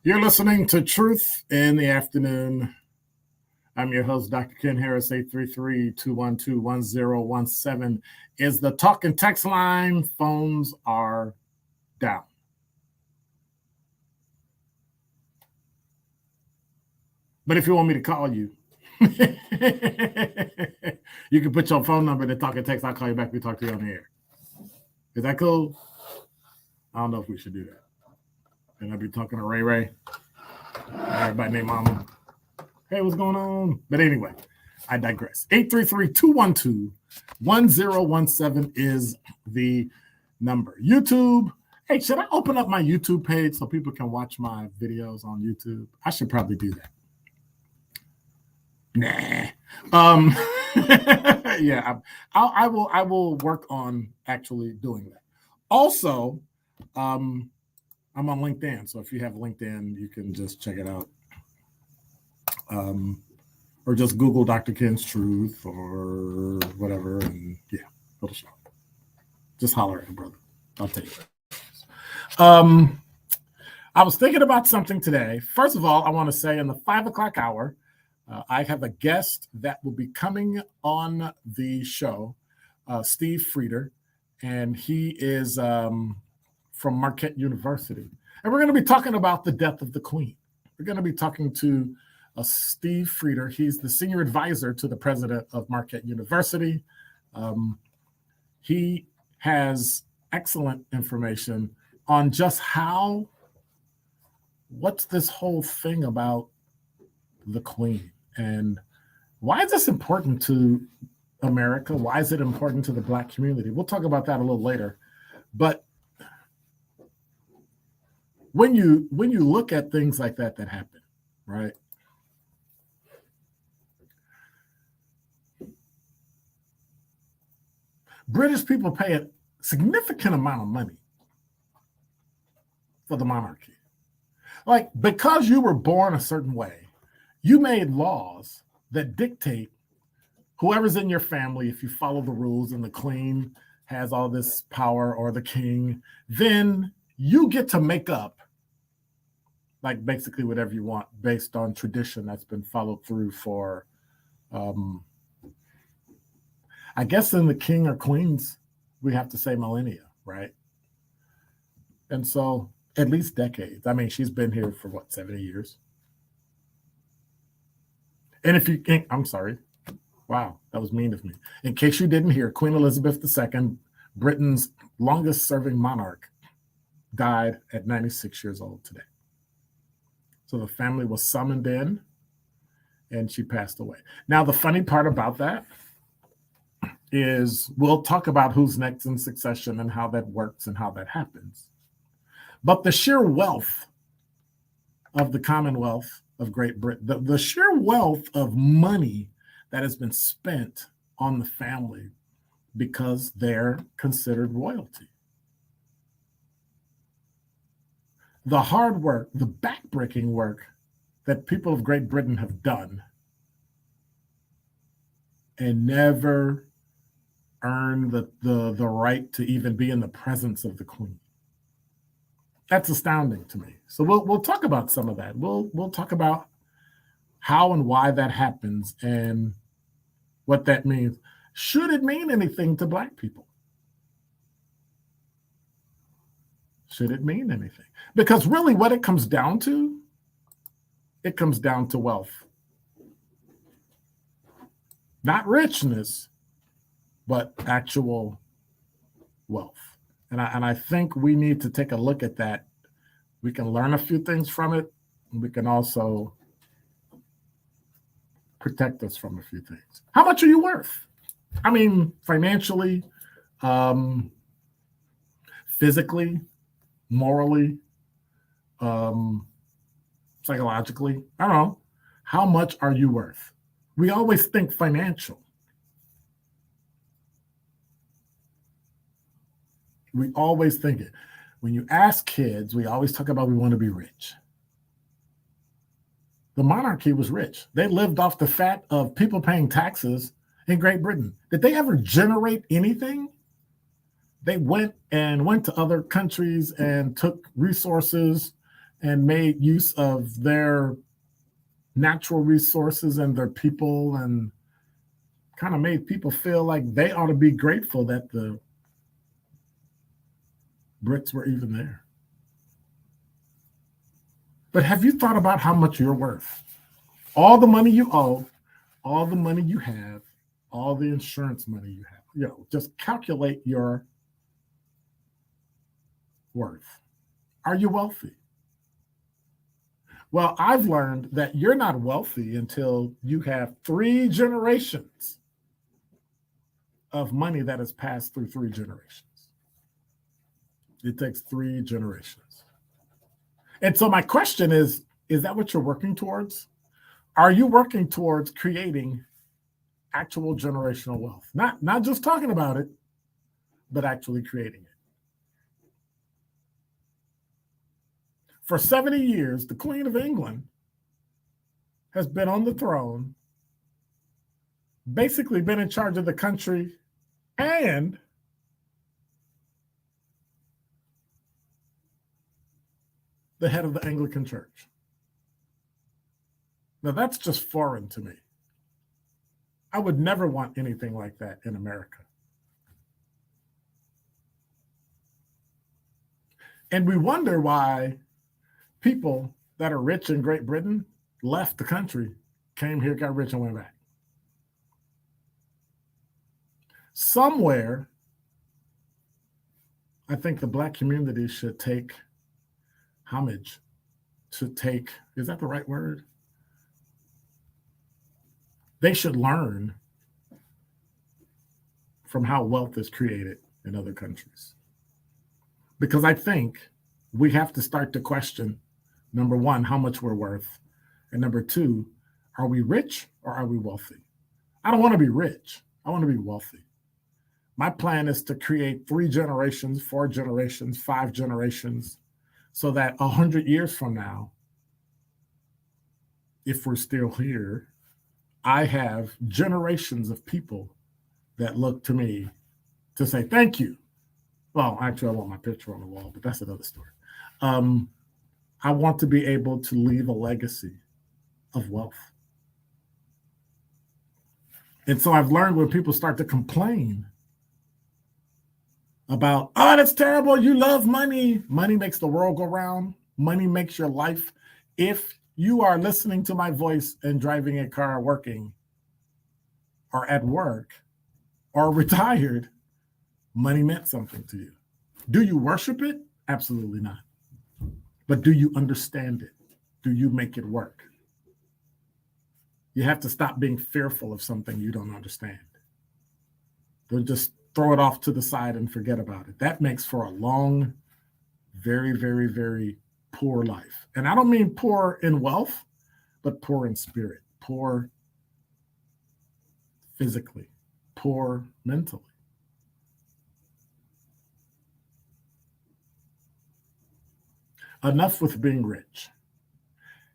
You're listening to Truth in the Afternoon. I'm your host, Dr. Ken Harris. 833-212-1017 is the talk and text line. Phones are down. But if you want me to call you, you can put your phone number in the talk and text. I'll call you back. We talk to you on the air. Is that cool? I don't know if we should do that. And I'll be talking to Ray Ray. Everybody named Mama. Hey, what's going on? But anyway, I digress. 833-212-1017 is the number. YouTube. Hey, should I open up my YouTube page so people can watch my videos on YouTube? I should probably do that. Nah. Yeah, I will work on actually doing that. Also, I'm on LinkedIn, so if you have LinkedIn, you can just check it out. Or just Google Dr. Ken's Truth or whatever, and yeah, it'll show up. Just holler at me, brother. I'll take it. I was thinking about something today. First of all, I want to say in the 5 o'clock hour, I have a guest that will be coming on the show, Steve Frieder, and he is from Marquette University. And we're going to be talking about the death of the Queen. We're going to be talking to Steve Frieder. He's the senior advisor to the president of Marquette University. He has excellent information on just what's this whole thing about the Queen and why is this important to America? Why is it important to the Black community? We'll talk about that a little later. But when you look at things like that happen, right? British people pay a significant amount of money for the monarchy. Like, because you were born a certain way, you made laws that dictate whoever's in your family, if you follow the rules and the queen has all this power or the king, then you get to make up like basically whatever you want based on tradition that's been followed through for, I guess in the king or queens, we have to say millennia, right? And so at least decades. I mean, she's been here for 70 years? And if you, I'm sorry. Wow, that was mean of me. In case you didn't hear, Queen Elizabeth II, Britain's longest serving monarch, died at 96 years old today. So the family was summoned in and she passed away. Now, the funny part about that is we'll talk about who's next in succession and how that works and how that happens. But the sheer wealth of the Commonwealth of Great Britain, the sheer wealth of money that has been spent on the family because they're considered royalty. The hard work, the backbreaking work that people of Great Britain have done and never earned the right to even be in the presence of the Queen. That's astounding to me. So we'll talk about some of that. We'll talk about how and why that happens and what that means. Should it mean anything to Black people? Should it mean anything? Because really what it comes down to wealth. Not richness, but actual wealth. And I think we need to take a look at that. We can learn a few things from it, and we can also protect us from a few things. How much are you worth? I mean, financially, physically, morally, psychologically. I don't know. How much are you worth? We always think financial. We always think it. When you ask kids, we always talk about we want to be rich. The monarchy was rich. They lived off the fat of people paying taxes in Great Britain. Did they ever generate anything? They went to other countries and took resources and made use of their natural resources and their people, and kind of made people feel like they ought to be grateful that the Brits were even there. But have you thought about how much you're worth? All the money you owe, all the money you have, all the insurance money you have, just calculate your worth. Are you wealthy? Well, I've learned that you're not wealthy until you have 3 generations of money that has passed through 3 generations. It takes 3 generations. And so my question is that what you're working towards? Are you working towards creating actual generational wealth? Not just talking about it, but actually creating it. For 70 years, the Queen of England has been on the throne, basically been in charge of the country, and the head of the Anglican Church. Now, that's just foreign to me. I would never want anything like that in America. And we wonder why people that are rich in Great Britain left the country, came here, got rich, and went back. Somewhere, I think the Black community should take homage, is that the right word? They should learn from how wealth is created in other countries. Because I think we have to start to question, number one, how much we're worth. And number two, are we rich or are we wealthy? I don't want to be rich. I want to be wealthy. My plan is to create 3 generations, 4 generations, 5 generations, so that 100 years from now, if we're still here, I have generations of people that look to me to say, thank you. Well, actually, I want my picture on the wall, but that's another story. I want to be able to leave a legacy of wealth. And so I've learned when people start to complain about, oh, that's terrible, you love money. Money makes the world go round. Money makes your life. If you are listening to my voice and driving a car, working, or at work, or retired, money meant something to you. Do you worship it? Absolutely not. But do you understand it? Do you make it work? You have to stop being fearful of something you don't understand. Don't just throw it off to the side and forget about it. That makes for a long, very, very, very poor life. And I don't mean poor in wealth, but poor in spirit, poor physically, poor mentally. Enough with being rich.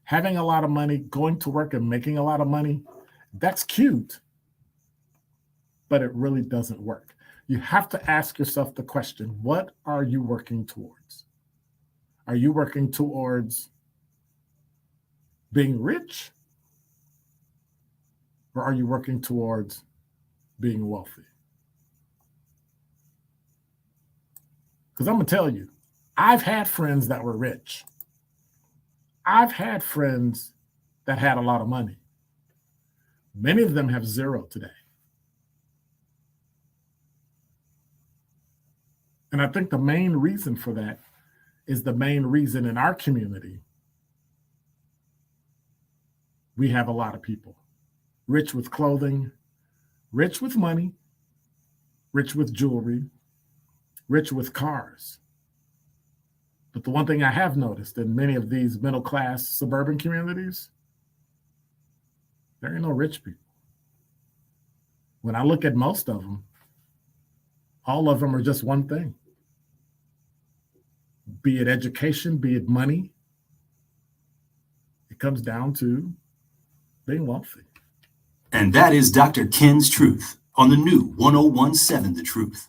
Having a lot of money, going to work and making a lot of money, that's cute, but it really doesn't work. You have to ask yourself the question, what are you working towards? Are you working towards being rich? Or are you working towards being wealthy? Because I'm going to tell you, I've had friends that were rich. I've had friends that had a lot of money. Many of them have zero today. And I think the main reason for that is the main reason in our community we have a lot of people rich with clothing, rich with money, rich with jewelry, rich with cars. But the one thing I have noticed in many of these middle-class suburban communities, there ain't no rich people. When I look at most of them, all of them are just one thing. Be it education, be it money, it comes down to being wealthy. And that is Dr. Ken's Truth on the new 1017 The Truth.